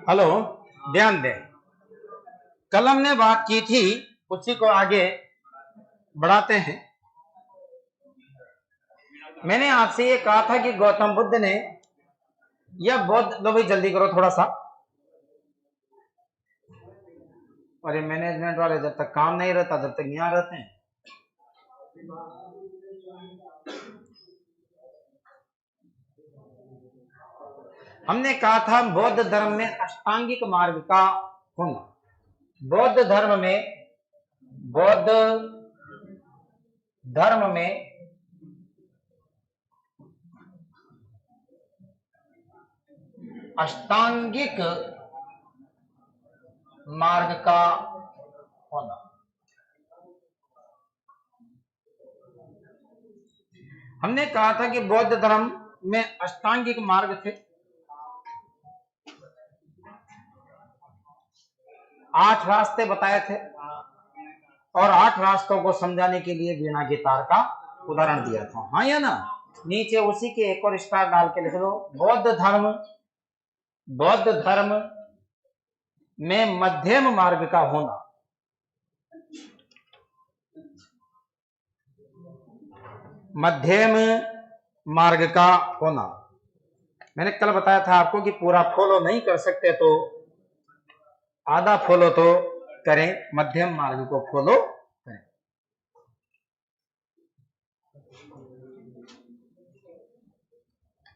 Hello, ध्यान दें, कल हमने बात की थी, उसी को आगे बढ़ाते हैं। मैंने आपसे ये कहा था कि गौतम बुद्ध ने या बौद्ध, लो भाई जल्दी करो थोड़ा सा, अरे मैनेजमेंट वाले जब तक काम नहीं रहता जब तक यहाँ रहते हैं। हमने कहा था बौद्ध धर्म में अष्टांगिक मार्ग का होना, बौद्ध धर्म में अष्टांगिक मार्ग का होना। हमने कहा था कि बौद्ध धर्म में अष्टांगिक मार्ग थे, 8 रास्ते बताए थे, और 8 रास्तों को समझाने के लिए वीणा के तार का उदाहरण दिया था। हाँ या ना? नीचे उसी के एक और स्टार डाल के लिख दो, बौद्ध धर्म में मध्यम मार्ग का होना। मध्यम मार्ग का होना। मैंने कल बताया था आपको कि पूरा फॉलो नहीं कर सकते तो आधा फॉलो तो करें, मध्यम मार्ग को फॉलो करें।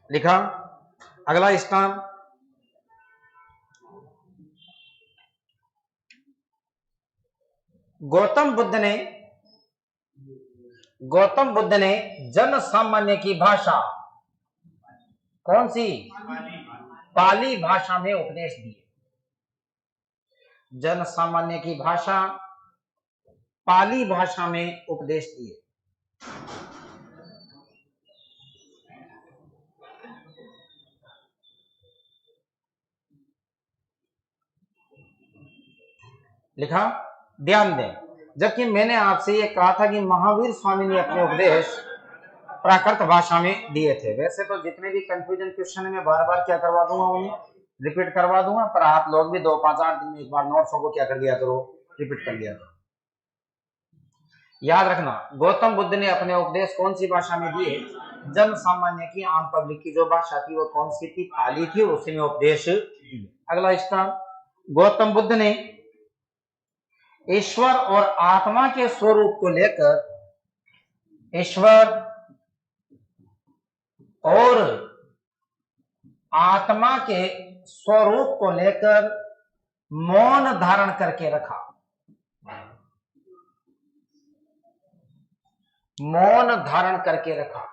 लिखा अगला स्थान, गौतम बुद्ध ने जन सामान्य की भाषा कौन सी? पाली भाषा में उपदेश दिए। जन सामान्य की भाषा पाली भाषा में उपदेश दिए। लिखा, ध्यान दें, जबकि मैंने आपसे ये कहा था कि महावीर स्वामी ने अपने उपदेश प्राकृत भाषा में दिए थे। वैसे तो जितने भी कंफ्यूजन क्वेश्चन में बार बार क्या करवा दूंगा, उन्हें रिपीट करवा दूंगा, पर आप लोग भी 2-5-8 दिन में एक बार नोट्सों को क्या कर लिया करो, रिपीट कर लिया करो। याद रखना, गौतम बुद्ध ने अपने उपदेश कौन सी भाषा में दिए? जन सामान्य की, आम पब्लिक की जो भाषा थी वो कौन सी थी? पाली थी, उसी में उपदेश दिए। अगला स्थान, गौतम बुद्ध ने ईश्वर और आत्मा के स्वरूप को लेकर, ईश्वर और आत्मा के स्वरूप को लेकर मौन धारण करके रखा। मौन धारण करके रखा।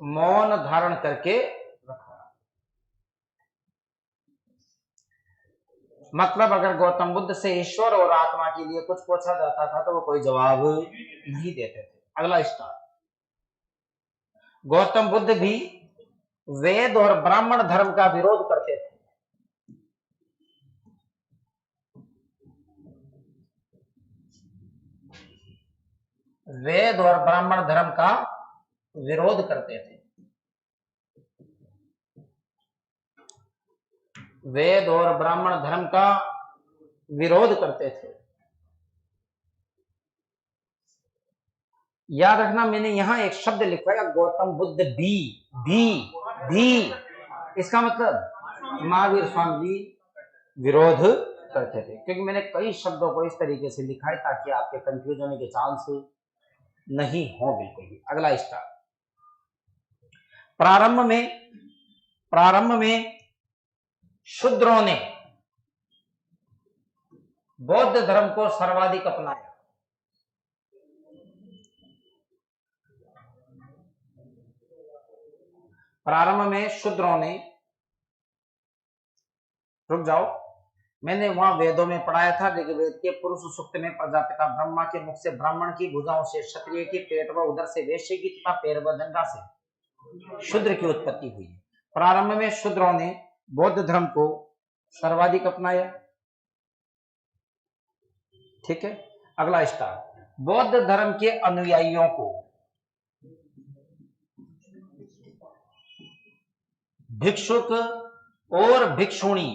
मौन धारण करके रखा। मतलब अगर गौतम बुद्ध से ईश्वर और आत्मा के लिए कुछ पूछा जाता था तो वो कोई जवाब नहीं देते थे। अगला स्टार, गौतम बुद्ध भी वेद और ब्राह्मण धर्म का विरोध करते थे। वेद और ब्राह्मण धर्म का विरोध करते थे। वेद और ब्राह्मण धर्म का विरोध करते थे। याद रखना, मैंने यहां एक शब्द लिखा है गौतम बुद्ध भी। इसका मतलब महावीर स्वामी जी विरोध करते थे, क्योंकि मैंने कई शब्दों को इस तरीके से लिखा है ताकि आपके कंफ्यूज होने के चांस नहीं हो बिल्कुल भी। अगला स्टार, प्रारंभ में शूद्रों ने बौद्ध धर्म को सर्वाधिक अपनाया। प्रारंभ में शूद्रों ने, रुक जाओ, मैंने वहां वेदों में पढ़ाया था, ऋग्वेद के पुरुष सूक्त में प्रजापिता ब्रह्मा के मुख से ब्राह्मण की, भुजाओं से क्षत्रिय की, पेट व उदर से वैश्य की तथा पैर व जंघा से शूद्र की उत्पत्ति हुई। प्रारंभ में शूद्रों ने बौद्ध धर्म को सर्वाधिक अपनाया। ठीक है, अगला स्टार, बौद्ध धर्म के अनुयायियों को भिक्षुक और भिक्षुणी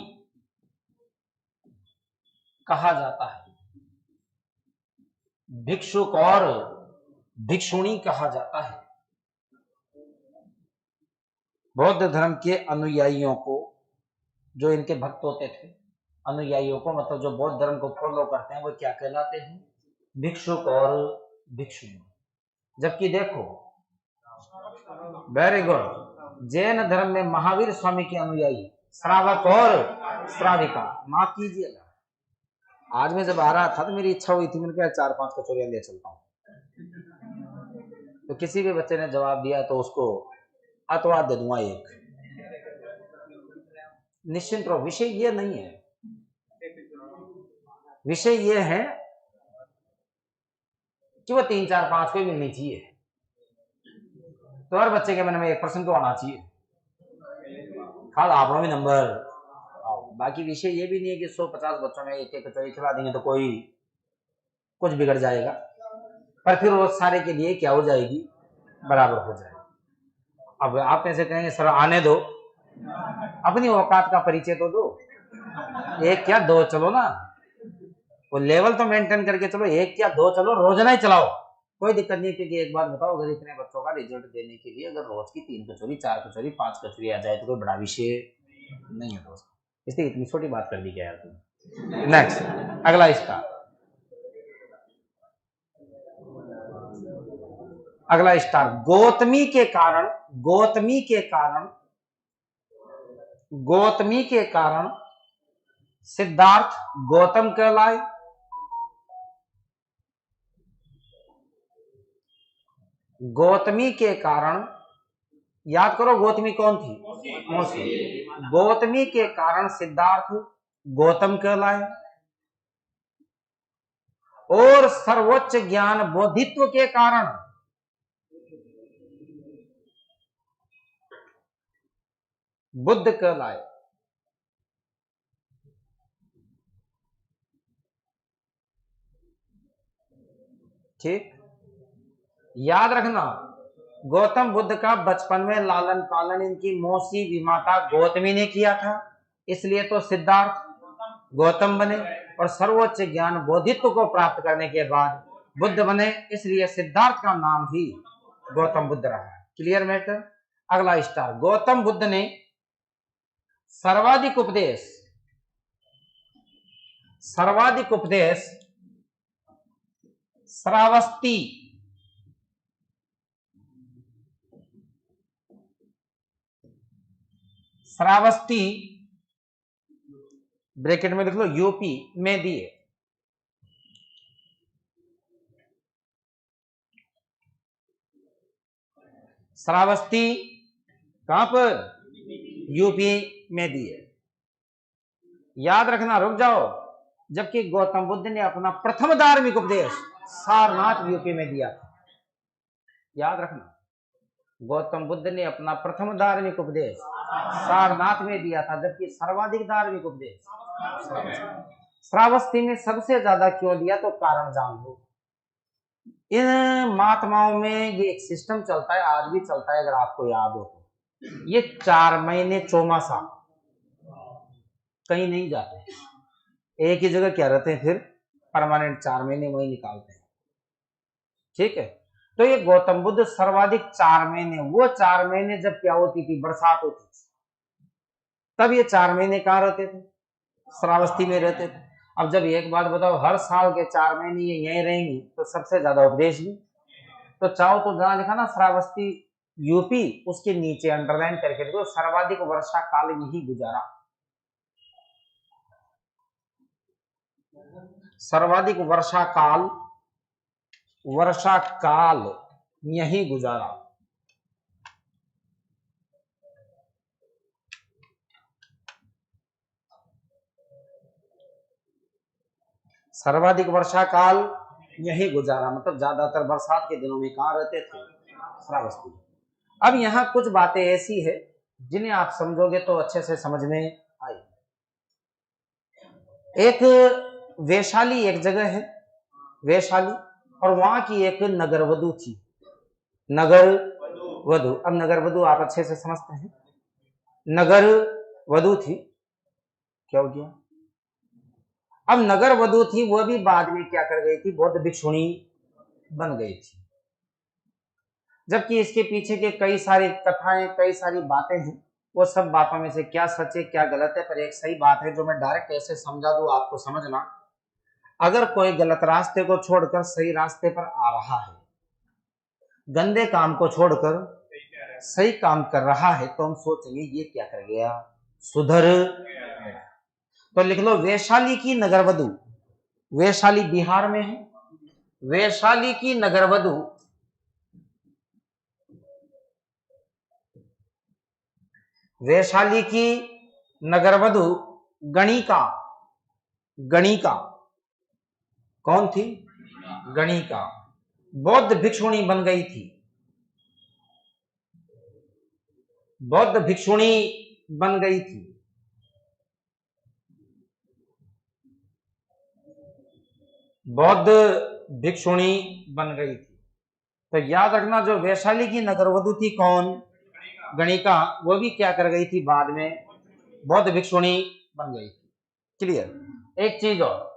कहा जाता है। भिक्षुक और भिक्षुणी कहा जाता है। बौद्ध धर्म के अनुयायियों को, जो इनके भक्त होते थे, अनुयायियों को मतलब जो बौद्ध धर्म को फॉलो करते हैं, वो क्या कहलाते हैं? भिक्षुक और भिक्षुणी। जबकि देखो, वेरी गुड, जैन धर्म में महावीर स्वामी के अनुयायी श्रावक और श्राविका। माफ कीजिएगा, आज मैं जब आ रहा था तो मेरी इच्छा हुई थी, मैंने कहा 4-5 कचौरियां ले चलता हूं, तो किसी भी बच्चे ने जवाब दिया तो उसको अतवा दे दूंगा एक। निश्चिंत रहो, विषय ये नहीं है, विषय ये है कि वो 3-4-5 को ही मिलनी चाहिए। तो हर बच्चे के मन में एक प्रश्न तो आना चाहिए, खास आपको भी नंबर। बाकी विषय ये भी नहीं है कि 150 बच्चों में एक एक कचौरी खिला देंगे तो कोई कुछ बिगड़ जाएगा, पर फिर वो सारे के लिए क्या हो जाएगी? बराबर हो जाएगी। अब आप में से कहेंगे सर आने दो, अपनी औकात का परिचय तो दो, एक क्या दो चलो ना, वो लेवल तो मेंटेन करके चलो, एक क्या दो चलो, रोजाना ही चलाओ, कोई दिक्कत नहीं। क्योंकि एक बात बताओ, अगर इतने बच्चों का रिजल्ट देने के लिए अगर रोज की 3 कचौरी, 4 कचौरी, 5 कचौरी आ जाए तो कोई बड़ा विषय नहीं है दोस्त, इसलिए इतनी छोटी बात कर दी क्या यार तुम। नेक्स्ट, अगला इसका, अगला स्टार, गौतमी के कारण सिद्धार्थ गौतम कहलाए। गौतमी के कारण, याद करो गौतमी कौन थी? मौसी। गौतमी के कारण सिद्धार्थ गौतम कहलाए, और सर्वोच्च ज्ञान बोधित्व के कारण बुद्ध कहलाए। ठीक, याद रखना, गौतम बुद्ध का बचपन में लालन पालन इनकी मौसी विमाता गौतमी ने किया था, इसलिए तो सिद्धार्थ गौतम बने, और सर्वोच्च ज्ञान बोधित्व को प्राप्त करने के बाद बुद्ध बने, इसलिए सिद्धार्थ का नाम ही गौतम बुद्ध रहा है। Clear matter? अगला स्टार, गौतम बुद्ध ने सर्वाधिक उपदेश श्रावस्ती ब्रैकेट में लिख लो यूपी में दिए। श्रावस्ती कहां पर? यूपी में दिए। याद रखना, रुक जाओ, जबकि गौतम बुद्ध ने अपना प्रथम धार्मिक उपदेश सारनाथ यूपी में दिया था। याद रखना, गौतम बुद्ध ने अपना प्रथम धार्मिक उपदेश सारनाथ में दिया था, जबकि सर्वाधिक धार्मिक उपदेश श्रावस्ती में सबसे ज्यादा क्यों दिया? तो कारण जान लो, इन महात्माओं में ये एक सिस्टम चलता है, आज भी चलता है, अगर आपको याद हो तो। ये 4 महीने चौमासा कहीं नहीं जाते, एक ही जगह क्या रहते हैं, फिर परमानेंट 4 महीने वही निकालते हैं। ठीक है, तो ये गौतम बुद्ध सर्वाधिक 4 महीने, वो 4 महीने जब क्या होती थी, बरसात होती थी, तब ये 4 महीने कहाँ रहते थे, श्रावस्ती में रहते थे। अब जब एक बात बताओ, हर साल के 4 महीने ये यहीं रहेंगी तो सबसे ज्यादा उपदेश भी। तो चाहो तो जहां लिखा ना श्रावस्ती यूपी, उसके नीचे अंडरलाइन करके देखो, सर्वाधिक वर्षा काल यही गुजारा, सर्वाधिक वर्षा काल यही गुजारा। सर्वाधिक वर्षा काल यही गुजारा, मतलब ज्यादातर बरसात के दिनों में कहाँ रहते थे, श्रावस्ती। अब यहाँ कुछ बातें ऐसी है जिन्हें आप समझोगे तो अच्छे से समझ में आई। एक वैशाली एक जगह है, वैशाली, और वहां की एक नगर वधु थी, नगर वधु। अब नगर वधु आप अच्छे से समझते हैं, नगर वधु थी, क्या हो गया। अब नगर वधु थी, वह भी बाद में क्या कर गई थी, बौद्ध भिक्षुणी बन गई थी। जबकि इसके पीछे के कई सारी कथाएं, कई सारी बातें हैं, वो सब बातों में से क्या सच है क्या गलत है, पर एक सही बात है जो मैं डायरेक्ट ऐसे समझा दूं आपको समझना। अगर कोई गलत रास्ते को छोड़कर सही रास्ते पर आ रहा है, गंदे काम को छोड़कर सही काम कर रहा है, तो हम सोचेंगे ये क्या कर गया, सुधर गया। तो लिख लो, वैशाली की नगर वधु, वैशाली बिहार में है, वैशाली की नगर वधु वैशाली की नगरवधु गणिका, गणिका कौन थी, गणिका बौद्ध भिक्षुणी बन गई थी, बौद्ध भिक्षुणी बन गई थी। बौद्ध भिक्षुणी बन गई थी। तो याद रखना, जो वैशाली की नगरवधु थी कौन, गणिका, वो भी क्या कर गई थी, बाद में बौद्ध भिक्षुणी बन गई थी। क्लियर। एक चीज और,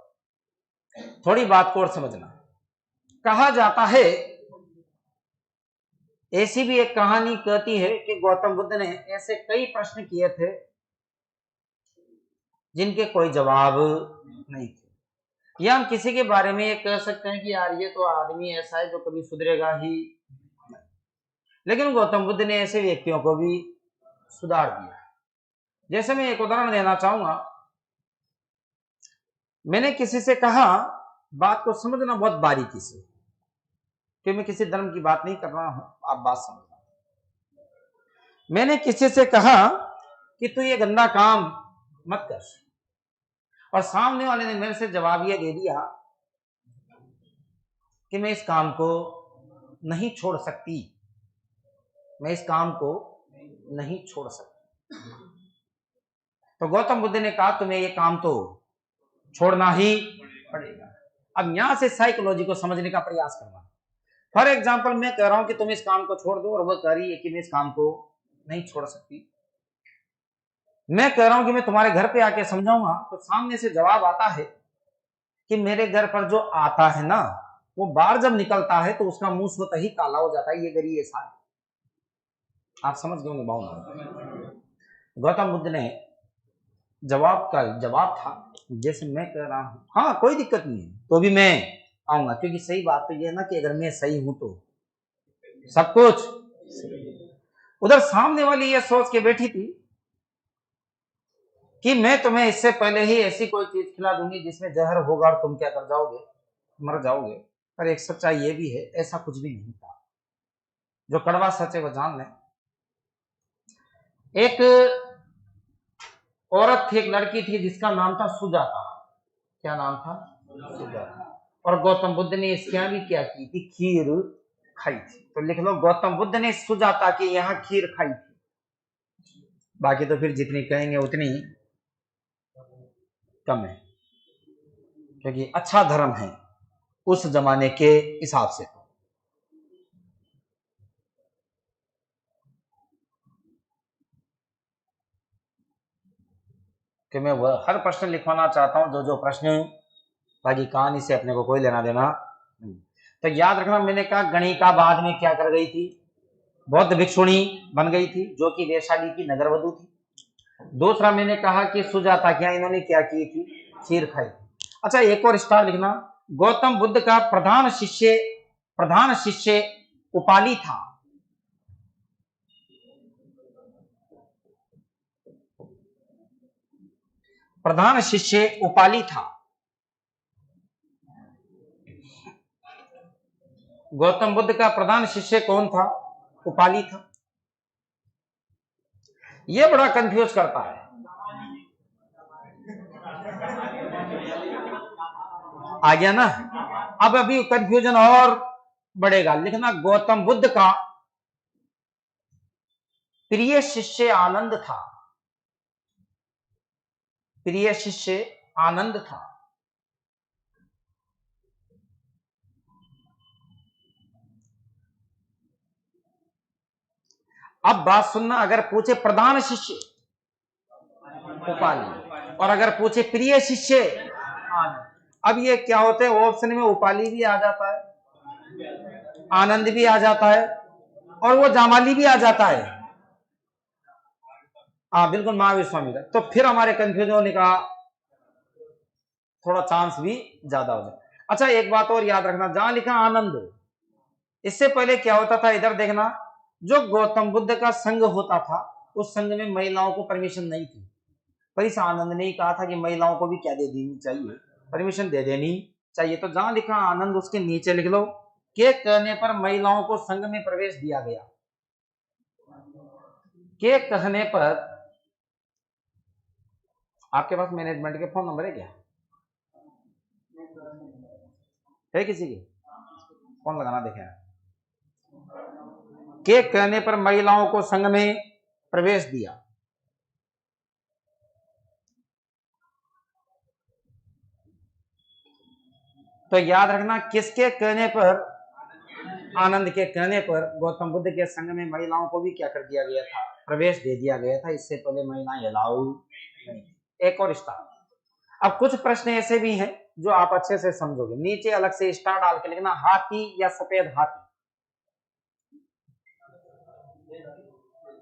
थोड़ी बात को और समझना। कहा जाता है, ऐसी भी एक कहानी कहती है कि गौतम बुद्ध ने ऐसे कई प्रश्न किए थे जिनके कोई जवाब नहीं थे। या हम किसी के बारे में ये कह सकते हैं कि यार ये तो आदमी ऐसा है जो कभी सुधरेगा ही नहीं। लेकिन गौतम बुद्ध ने ऐसे व्यक्तियों को भी सुधार दिया। जैसे मैं एक उदाहरण देना चाहूंगा, मैंने किसी से कहा, बात को समझना बहुत बारीकी से, कि मैं किसी धर्म की बात नहीं कर रहा हूं, आप बात समझना। मैंने किसी से कहा कि तू ये गंदा काम मत कर, और सामने वाले ने मेरे से जवाब ये दे दिया कि मैं इस काम को नहीं छोड़ सकती, मैं इस काम को नहीं छोड़ सकती। तो गौतम बुद्ध ने कहा तुम्हें ये काम तो छोड़ना ही पड़ेगा। अब यहां से साइकोलॉजी को समझने का प्रयास करना। फॉर एग्जाम्पल, मैं कह रहा हूं कि तुम इस काम को छोड़ दो, और वह कह रही है कि मैं इस काम को नहीं छोड़ सकती। मैं कह रहा हूं कि मैं तुम्हारे घर पे आके समझाऊंगा, तो सामने से जवाब आता है कि मेरे घर पर जो आता है ना, वो बाहर जब निकलता है तो उसका मुंह स्वतः ही काला हो जाता है, ये गरी ऐसा है। आप समझ गए भावना। गौतम बुद्ध ने जवाब का जवाब था, जैसे मैं कह रहा हूं, हाँ कोई दिक्कत नहीं है, तो भी मैं आऊंगा, क्योंकि सही बात तो ये है ना कि अगर मैं सही हूं तो सब कुछ। उधर सामने वाली ये सोच के बैठी थी कि मैं तुम्हें इससे पहले ही ऐसी कोई चीज खिला दूंगी जिसमें जहर होगा और तुम क्या कर जाओगे, मर जाओगे। पर एक सच्चाई ये भी है, ऐसा कुछ भी नहीं था। जो कड़वा सच है वो जान लें। एक औरत थी, एक लड़की थी जिसका नाम था सुजाता। क्या नाम था, सुजाता। और गौतम बुद्ध ने इसके यहाँ भी क्या की थी, खीर खाई थी। तो लिख लो, गौतम बुद्ध ने सुजाता के यहाँ खीर खाई थी। बाकी तो फिर जितनी कहेंगे उतनी कम है, क्योंकि अच्छा धर्म है, उस जमाने के हिसाब से। कि मैं वह हर प्रश्न लिखवाना चाहता हूं, जो जो प्रश्न, बाकी कहानी से अपने को कोई लेना देना नहीं। तो याद रखना, मैंने कहा गणिका बाद में क्या कर गई थी, बौद्ध भिक्षुणी बन गई थी, जो कि वैशाली की नगरवधु थी। दूसरा मैंने कहा कि सुजाता क्या इन्होंने क्या की थी, खीर खाई थी। अच्छा, एक और स्टार लिखना, गौतम बुद्ध का प्रधान शिष्य उपाली था। प्रधान शिष्य उपाली था। गौतम बुद्ध का प्रधान शिष्य कौन था, उपाली था। यह बड़ा कंफ्यूज करता है। आ गया ना। अब अभी कंफ्यूजन और बढ़ेगा। लिखना, गौतम बुद्ध का प्रिय शिष्य आनंद था। प्रिय शिष्य आनंद था। अब बात सुनना, अगर पूछे प्रधान शिष्य उपाली और अगर पूछे प्रिय शिष्य आनंद, अब ये क्या होते हैं, ऑप्शन में उपाली भी आ जाता है, आनंद भी आ जाता है और वो जामाली भी आ जाता है। हाँ बिल्कुल, महावीर स्वामी का। तो फिर हमारे कंफ्यूजन होने का थोड़ा चांस भी ज्यादा हो जाए। अच्छा, एक बात और याद रखना, जहां लिखा आनंद, इससे पहले क्या होता था, इधर देखना, जो गौतम बुद्ध का संघ होता था, उस संघ में महिलाओं को परमिशन नहीं थी। पर इस आनंद ने ही कहा था कि महिलाओं को भी क्या दे देनी चाहिए, परमिशन दे देनी चाहिए। तो जहां लिखा आनंद, उसके नीचे लिख लो, के कहने पर महिलाओं को संघ में प्रवेश दिया गया। के कहने पर, आपके पास मैनेजमेंट के फोन नंबर है क्या, है किसी के, फोन लगाना देखें। के कहने पर महिलाओं को संघ में प्रवेश दिया। तो याद रखना, किसके कहने पर, आनंद के कहने पर गौतम बुद्ध के संघ में महिलाओं को भी क्या कर दिया गया था, प्रवेश दे दिया गया था। इससे पहले महिलाएं अलाउ नहीं। एक और स्टार। अब कुछ प्रश्न ऐसे भी हैं जो आप अच्छे से समझोगे, नीचे अलग से स्टार डाल के लिखना, हाथी या सफेद हाथी।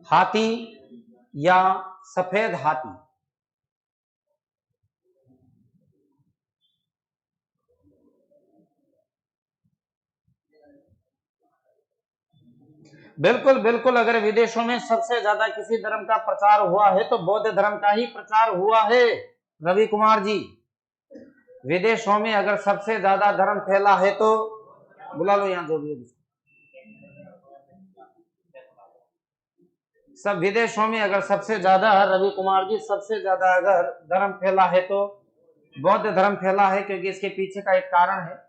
हाथी या सफेद हाथी। बिल्कुल बिल्कुल, अगर विदेशों में सबसे ज्यादा किसी धर्म का प्रचार हुआ है तो बौद्ध धर्म का ही प्रचार हुआ है, रवि कुमार जी। विदेशों में अगर सबसे ज्यादा धर्म फैला है तो, बुला लो यहां जो भी है। सब विदेशों में अगर सबसे ज्यादा, रवि कुमार जी, सबसे ज्यादा अगर धर्म फैला है तो बौद्ध धर्म फैला है, क्योंकि इसके पीछे का एक कारण है।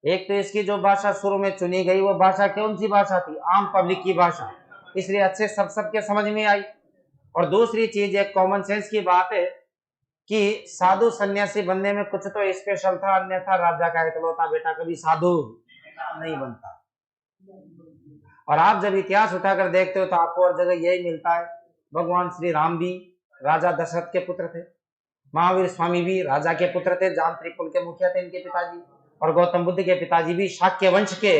एक तो इसकी जो भाषा शुरू में चुनी गई, वो भाषा कौन सी भाषा थी, आम पब्लिक की भाषा, इसलिए अच्छे सबके समझ में आई। और दूसरी चीज, एक कॉमन सेंस की बात है कि साधु सन्यासी बनने में कुछ तो स्पेशल था, अन्यथा राजा का इकलौता बेटा कभी साधु नहीं बनता। और आप जब इतिहास उठाकर देखते हो तो आपको और जगह यही मिलता है। भगवान श्री राम भी राजा दशरथ के पुत्र थे, महावीर स्वामी भी राजा के पुत्र थे, जांत्री कुल के मुखिया थे इनके पिताजी, और गौतम बुद्ध के पिताजी भी शाक्य वंश के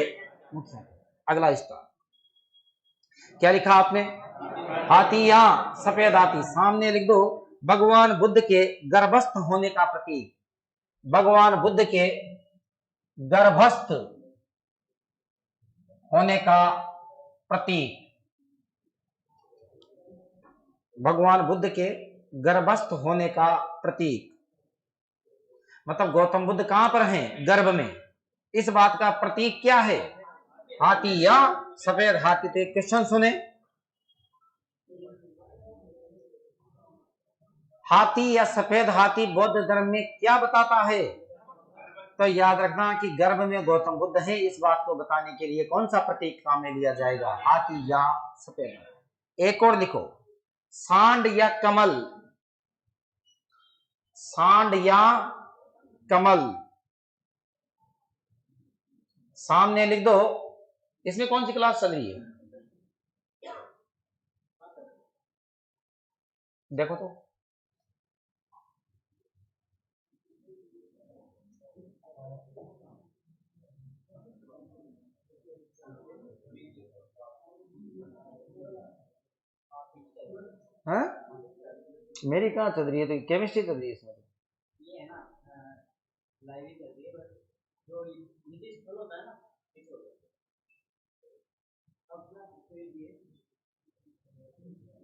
मुखिया थे। अगला स्टार, क्या लिखा आपने, हाथी या सफेद हाथी। सामने लिख दो, भगवान बुद्ध के गर्भस्थ होने का प्रतीक। भगवान बुद्ध के गर्भस्थ होने का प्रतीक। भगवान बुद्ध के गर्भस्थ होने का प्रतीक, मतलब गौतम बुद्ध कहां पर हैं, गर्भ में। इस बात का प्रतीक क्या है, हाथी या सफेद हाथी। तो क्वेश्चन सुने, हाथी या सफेद हाथी बौद्ध धर्म में क्या बताता है। तो याद रखना कि गर्भ में गौतम बुद्ध है, इस बात को बताने के लिए कौन सा प्रतीक काम में लिया जाएगा, हाथी या सफेद। एक और लिखो, सांड या कमल। सांड या कमल। सामने लिख दो। इसमें कौन सी क्लास चल रही है देखो तो। हाँ मेरी कहाँ चल रही है, तो केमिस्ट्री चल रही है इसमें। ये है ना लाइव ही चल रही है, बस जो नीचे स्क्रॉल होता है ना अपना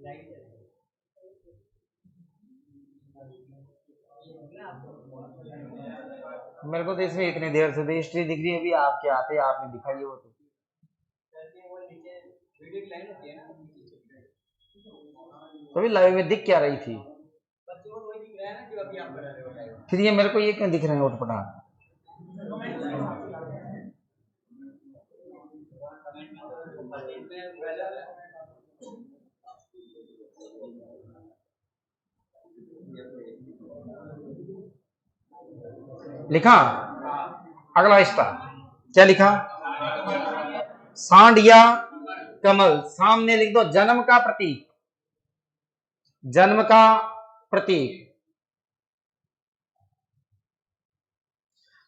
लाइव चल रही है। मेरे को तो इसमें इतनी देर से हिस्ट्री दिख रही है, अभी आपके आते आपने दिखाई वो तो अभी लाइव में दिख क्या रही थी, फिर ये मेरे को ये क्यों दिख रहे हैं उठपटा। लिखा अगला हिस्सा क्या लिखा, सांड या कमल, सामने लिख दो जन्म का प्रतीक, जन्म का प्रतीक।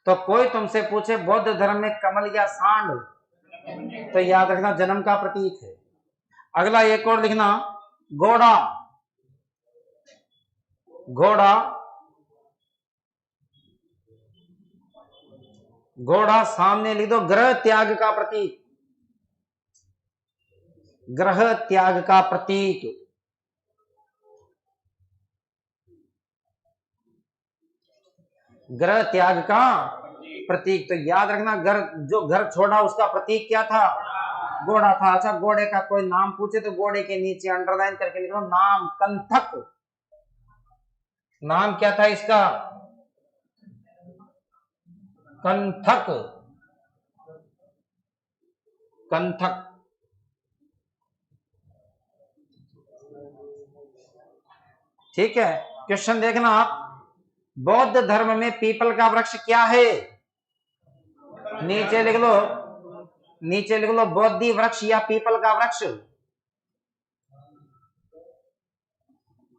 तो कोई तुमसे पूछे बौद्ध धर्म में कमल या सांड, तो याद रखना जन्म का प्रतीक है। अगला एक और लिखना घोड़ा, घोड़ा, घोड़ा सामने लिख दो ग्रह त्याग का प्रतीक, ग्रह त्याग का प्रतीक। ग्रह त्याग का प्रतीक, तो याद रखना घर जो घर छोड़ा उसका प्रतीक क्या था, घोड़ा था। अच्छा घोड़े का कोई नाम पूछे तो घोड़े के नीचे अंडरलाइन करके लिखो नाम कंथक, नाम क्या था इसका, कंथक, कंथक। ठीक है क्वेश्चन देखना आप, बौद्ध धर्म में पीपल का वृक्ष क्या है, नीचे लिख लो, नीचे लिख लो बोधि वृक्ष या पीपल का वृक्ष।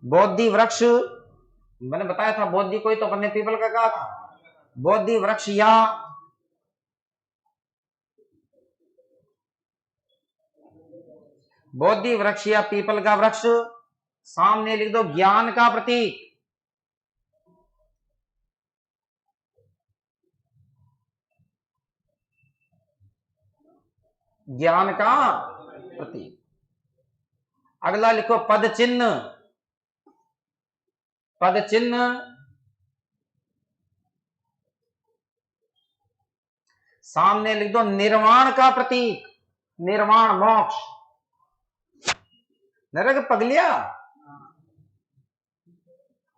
बोधि वृक्ष मैंने बताया था, बोधि कोई तो अपने पीपल का कहा था, बोधि वृक्ष या बोधि वृक्ष या पीपल का वृक्ष। सामने लिख दो ज्ञान का प्रतीक, ज्ञान का प्रतीक। अगला लिखो पद चिन्ह, पद चिन्ह सामने लिख दो निर्वाण का प्रतीक, निर्वाण मोक्ष, नरक पगलिया,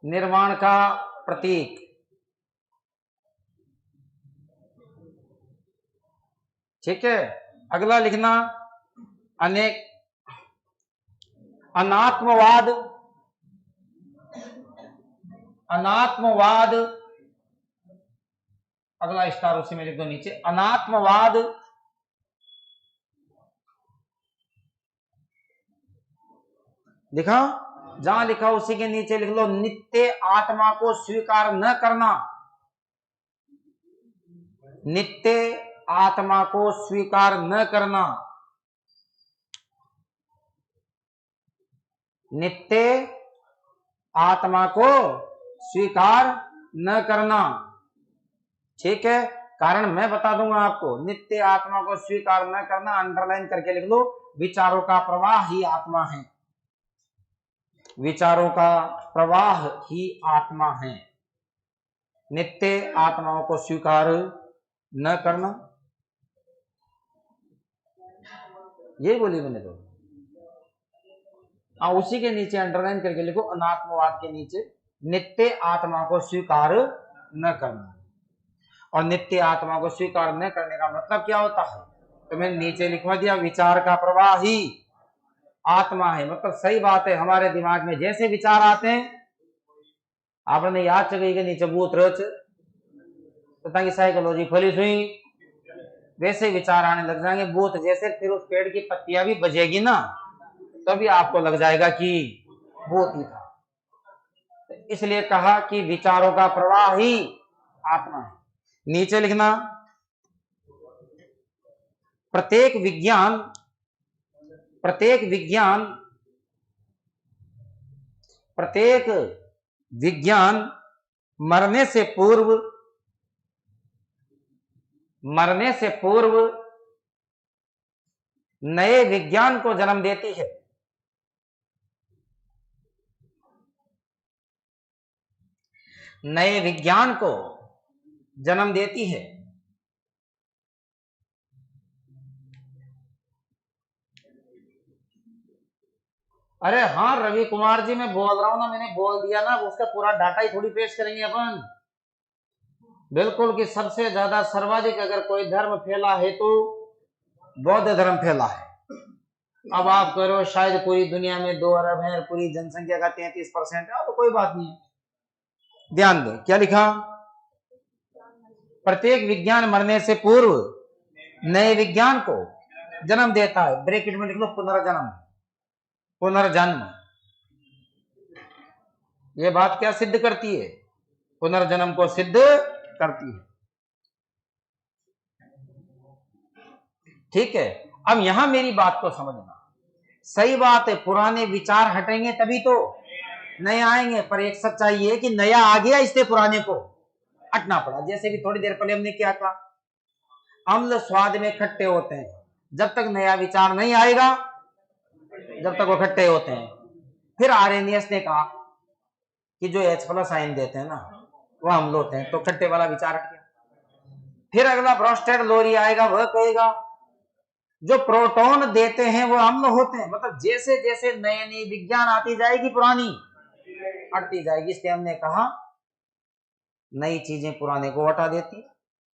निर्वाण का प्रतीक। ठीक है अगला लिखना अनेक अनात्मवाद, अनात्मवाद, अगला स्टार उसी में लिख दो नीचे अनात्मवाद। लिखा, जहां लिखा उसी के नीचे लिख लो नित्य आत्मा को स्वीकार न करना, नित्य आत्मा को स्वीकार न करना, नित्य आत्मा को स्वीकार न करना। ठीक है कारण मैं बता दूंगा आपको, नित्य आत्मा को स्वीकार न करना अंडरलाइन करके लिख लो, विचारों का प्रवाह ही आत्मा है, विचारों का प्रवाह ही आत्मा है, नित्य आत्माओं को स्वीकार न करना, ये बोली मैंने तो। उसी के नीचे अंडरलाइन करके लिखो अनात्मवाद के नीचे नित्य आत्मा को स्वीकार न करना। और नित्य आत्मा को स्वीकार न करने का मतलब क्या होता है, तो मैंने नीचे लिखवा दिया विचार का प्रवाह ही आत्मा है। मतलब सही बात है, हमारे दिमाग में जैसे विचार आते हैं, आपने याद चलेगी नीचे भूत रच तो ताकि साइकोलॉजी फलिस हुई वैसे विचार आने लग जाएंगे भूत जैसे, फिर उस पेड़ की पत्तियां भी बजेगी ना तभी आपको लग जाएगा कि भूत ही था। इसलिए कहा कि विचारों का प्रवाह ही आत्मा है। नीचे लिखना, प्रत्येक विज्ञान प्रत्येक विज्ञान प्रत्येक विज्ञान मरने से पूर्व नए विज्ञान को जन्म देती है। नए विज्ञान को जन्म देती है। अरे हाँ रवि कुमार जी, मैं बोल रहा हूं ना, मैंने बोल दिया ना, उसका पूरा डाटा ही थोड़ी पेश करेंगे अपन। बिल्कुल कि सबसे ज्यादा सर्वाधिक अगर कोई धर्म फैला है तो बौद्ध धर्म फैला है। अब आप कह रहे हो शायद पूरी दुनिया में 2 अरब है, पूरी जनसंख्या का 33% है, तो कोई बात नहीं है। ध्यान दें क्या लिखा, प्रत्येक विज्ञान मरने से पूर्व नए विज्ञान को जन्म देता है। ब्रैकेट में लिख लो पुनर्जन्म, पुनर्जन्म। ये बात क्या सिद्ध करती है? पुनर्जन्म को सिद्ध करती है। ठीक है, अब यहां मेरी बात को समझना। सही बात है, पुराने विचार हटेंगे तभी तो नए आएंगे, पर एक सच्चाई है कि नया आ गया इसलिए पुराने को हटना पड़ा। जैसे कि थोड़ी देर पहले हमने क्या कहा, अम्ल स्वाद में खट्टे होते हैं, जब तक नया विचार नहीं आएगा जब तक वो खट्टे होते हैं। फिर आर्यनियस ने कहा कि जो H+ आयन देते हैं ना वो अम्ल होते हैं, तो खट्टे वाला विचार हट गया। फिर अगला ब्रोस्टेड लोरी आएगा, वह कहेगा जो प्रोटॉन देते हैं वो अम्ल होते हैं। मतलब जैसे जैसे नई नई विज्ञान आती जाएगी पुरानी हटती जाएगी। इसलिए हमने कहा नई चीजें पुराने को हटा देती,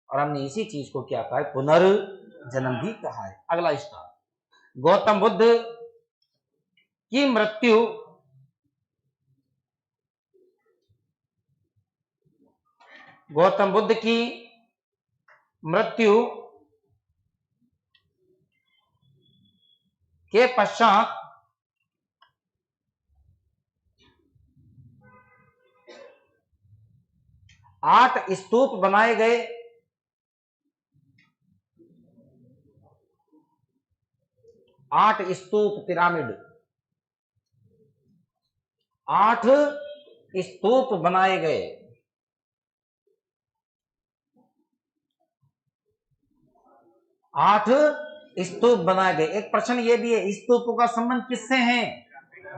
और हमने इसी चीज को क्या कहा है, पुनर्जन्म भी कहा है। अगला स्टार, गौतम बुद्ध की मृत्यु के पश्चात 8 स्तूप बनाए गए। 8 स्तूप, पिरामिड, 8 स्तूप बनाए गए। 8 स्तूप बनाए गए। एक प्रश्न ये भी है, स्तूपों का संबंध किससे है?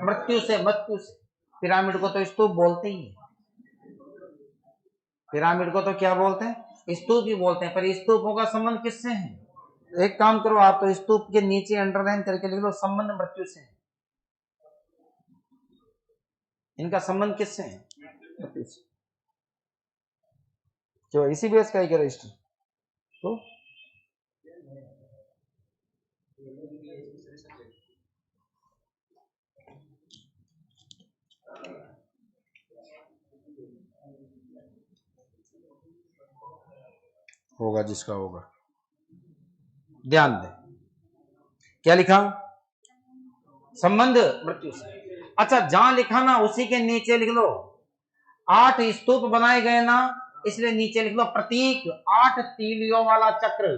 मृत्यु से, मृत्यु से। पिरामिड को तो स्तूप बोलते ही, पिरामिड को तो क्या बोलते हैं, स्तूप ही बोलते हैं। पर स्तूपों का संबंध किससे है? एक काम करो आप, तो स्तूप के नीचे अंडरलाइन करके लिख लो, संबंध मृत्यु से है। इनका संबंध किससे है? मृत्यु से। जो इसी बेस का ही रजिस्टर तो होगा जिसका होगा। ध्यान दें क्या लिखा, संबंध मृत्यु से। अच्छा, जहां लिखा ना उसी के नीचे लिख लो 8 स्तूप बनाए गए ना, इसलिए नीचे लिख लो प्रतीक 8 तीलियों वाला चक्र।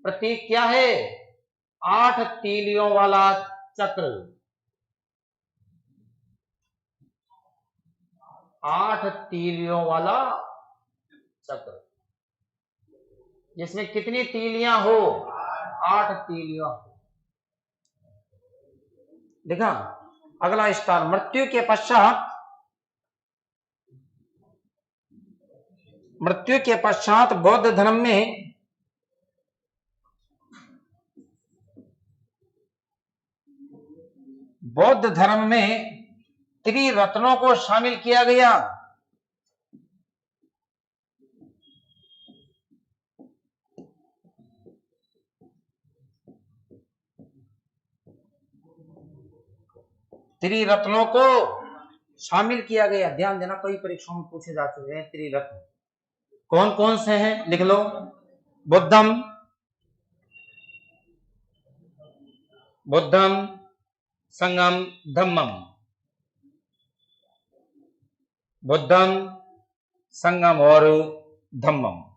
प्रतीक क्या है? 8 तीलियों वाला चक्र। 8 तीलियों वाला चक्र, जिसमें कितनी तीलियां हो? 8 तीलियां। देखा, अगला स्टार, मृत्यु के पश्चात बौद्ध धर्म में त्रिरत्नों को शामिल किया गया। त्रिरत्नों को शामिल किया गया। ध्यान देना, कई परीक्षाओं में पूछे जा चुके हैं त्रिरत्न। कौन कौन से हैं लिख लो, बुद्धम, बुद्धम संगम धम्मम, बुद्धम संगम और धम्मम।